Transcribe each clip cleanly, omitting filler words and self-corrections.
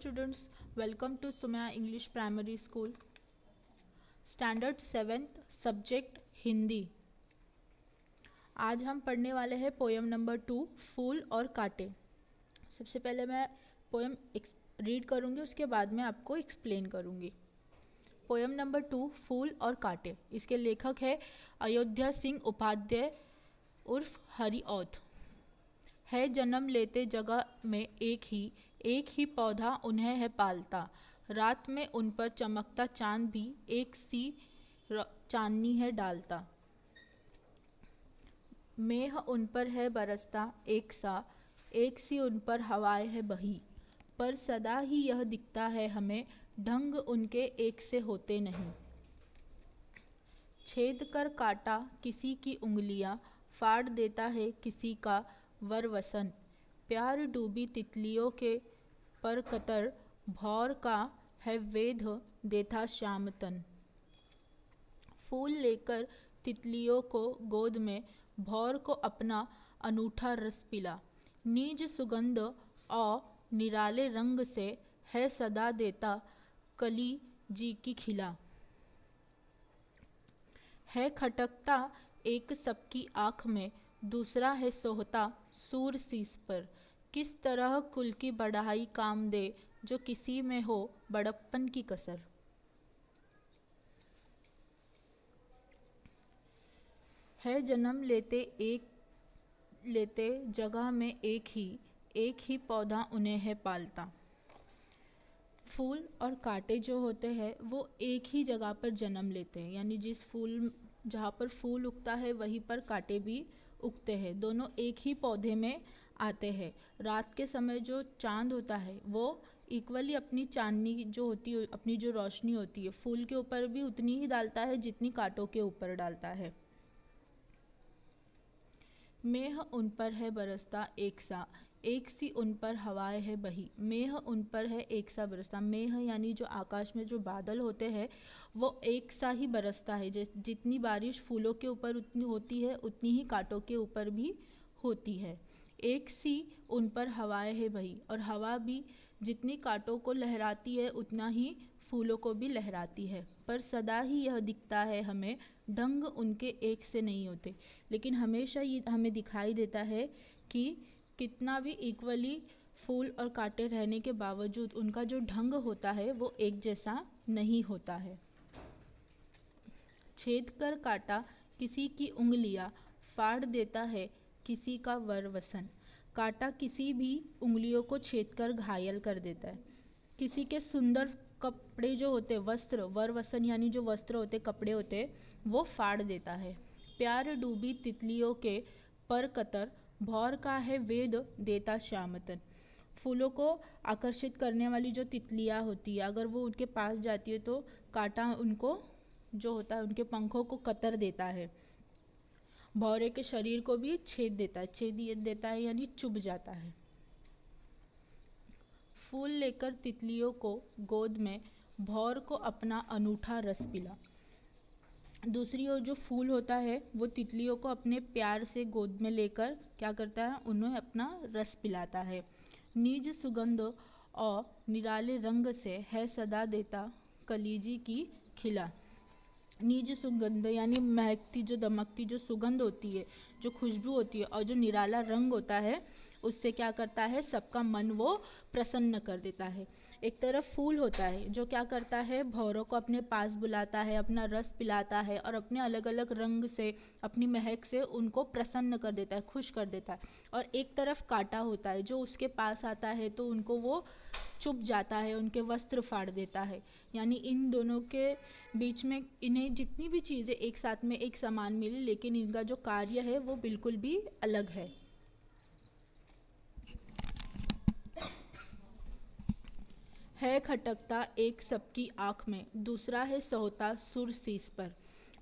students, welcome to Sumaya English Primary School. Standard 7th subject Hindi. आज हम पढ़ने वाले हैं पोएम नंबर 2 फूल और कांटे। सबसे पहले मैं पोएम रीड करूँगी, उसके बाद में आपको एक्सप्लेन करूँगी। पोएम नंबर 2 फूल और कांटे। इसके लेखक है अयोध्या सिंह उपाध्याय उर्फ हरिऔध। है जन्म लेते जगह में एक ही पौधा उन्हें है पालता। रात में उन पर चमकता चांद भी एक सी चांदनी है डालता। मेह उन पर है बरसता एक सी उन पर हवाएं है बही। पर सदा ही यह दिखता है हमें ढंग उनके एक से होते नहीं। छेद कर काटा किसी की उंगलियां, फाड़ देता है किसी का वरवसन। प्यार डूबी तितलियों के पर कतर, भौर का है वेध देता श्याम तन। फूल लेकर तितलियों को गोद में, भौर को अपना अनूठा रस पिला। नीज सुगंध और निराले रंग से है सदा देता कली जी की खिला। है खटकता एक सबकी आँख में, दूसरा है सोहता सूर शीस पर। किस तरह कुल की बढ़ाई काम दे, जो किसी में हो बड़प्पन की कसर। है जन्म लेते जगह में एक ही पौधा उन्हें है पालता। फूल और कांटे जो होते हैं वो एक ही जगह पर जन्म लेते हैं, यानी जहाँ पर फूल उगता है वहीं पर कांटे भी उगते हैं। दोनों एक ही पौधे में आते हैं। रात के समय जो चांद होता है वो इक्वली अपनी चांदनी जो होती है, अपनी जो रोशनी होती है फूल के ऊपर भी उतनी ही डालता है जितनी कांटों के ऊपर डालता है। मेह उन पर है बरसता एक सी उन पर हवाएं है बही। मेह उन पर है एक सा बरसता। मेह यानी जो आकाश में जो बादल होते हैं वो एक सा ही बरसता है। जितनी बारिश फूलों के ऊपर उतनी होती है उतनी ही कांटों के ऊपर भी होती है। एक सी उन पर हवाएं है बही, और हवा भी जितनी कांटों को लहराती है उतना ही फूलों को भी लहराती है। पर सदा ही यह दिखता है हमें ढंग उनके एक से नहीं होते, लेकिन हमेशा ये हमें दिखाई देता है कि कितना भी इक्वली फूल और कांटे रहने के बावजूद उनका जो ढंग होता है वो एक जैसा नहीं होता है। छेद कर काटा किसी की उंगलियां, फाड़ देता है किसी का वरवसन। कांटा किसी भी उंगलियों को छेद कर घायल कर देता है। किसी के सुंदर कपड़े जो होते वस्त्र, वरवसन यानी जो वस्त्र होते कपड़े होते वो फाड़ देता है। प्यार डूबी तितलियों के पर कतर, भौर का है वेद देता श्यामतन। फूलों को आकर्षित करने वाली जो तितलियाँ होती है अगर वो उनके पास जाती है तो कांटा उनको जो होता है उनके पंखों को कतर देता है। भौरे के शरीर को भी छेद देता है यानी चुभ जाता है। फूल लेकर तितलियों को गोद में, भौर को अपना अनूठा रस पिला। दूसरी ओर जो फूल होता है वो तितलियों को अपने प्यार से गोद में लेकर क्या करता है, उन्हें अपना रस पिलाता है। निज सुगंध और निराले रंग से है सदा देता कलीजी की खिला। निज सुगंध यानी महकती जो दमकती जो सुगंध होती है, जो खुशबू होती है, और जो निराला रंग होता है उससे क्या करता है, सबका मन वो प्रसन्न कर देता है। एक तरफ फूल होता है जो क्या करता है, भौरों को अपने पास बुलाता है, अपना रस पिलाता है और अपने अलग अलग रंग से, अपनी महक से उनको प्रसन्न कर देता है, खुश कर देता है। और एक तरफ कांटा होता है जो उसके पास आता है तो उनको वो चुभ जाता है, उनके वस्त्र फाड़ देता है। यानी इन दोनों के बीच में इन्हें जितनी भी चीज़ें एक साथ में एक समान मिली, लेकिन इनका जो कार्य है वो बिल्कुल भी अलग है। है खटकता एक सबकी आँख में, दूसरा है सोहता सुर शीस पर।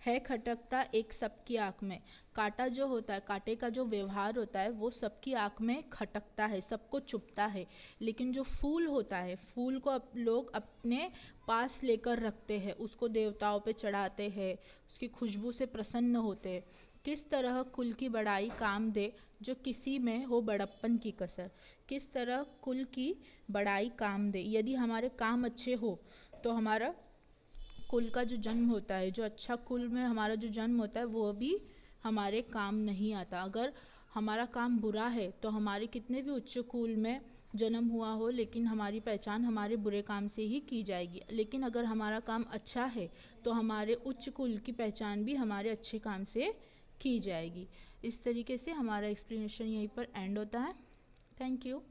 है खटकता एक सबकी आँख में। कांटा जो होता है, कांटे का जो व्यवहार होता है वो सबकी आँख में खटकता है, सबको चुभता है। लेकिन जो फूल होता है, फूल को लोग अपने पास लेकर रखते हैं, उसको देवताओं पे चढ़ाते हैं, उसकी खुशबू से प्रसन्न होते हैं। किस तरह कुल की बड़ाई काम दे, जो किसी में हो बड़प्पन की कसर। किस तरह कुल की बड़ाई काम दे। यदि हमारे काम अच्छे हो तो हमारा कुल का जो जन्म होता है, जो अच्छा कुल में हमारा जो जन्म होता है वो भी हमारे काम नहीं आता। अगर हमारा काम बुरा है तो हमारे कितने भी उच्च कुल में जन्म हुआ हो लेकिन हमारी पहचान हमारे बुरे काम से ही की जाएगी। लेकिन अगर हमारा काम अच्छा है तो हमारे उच्च कुल की पहचान भी हमारे अच्छे काम से की जाएगी। इस तरीके से हमारा एक्सप्लेनेशन यहीं पर एंड होता है। Thank you.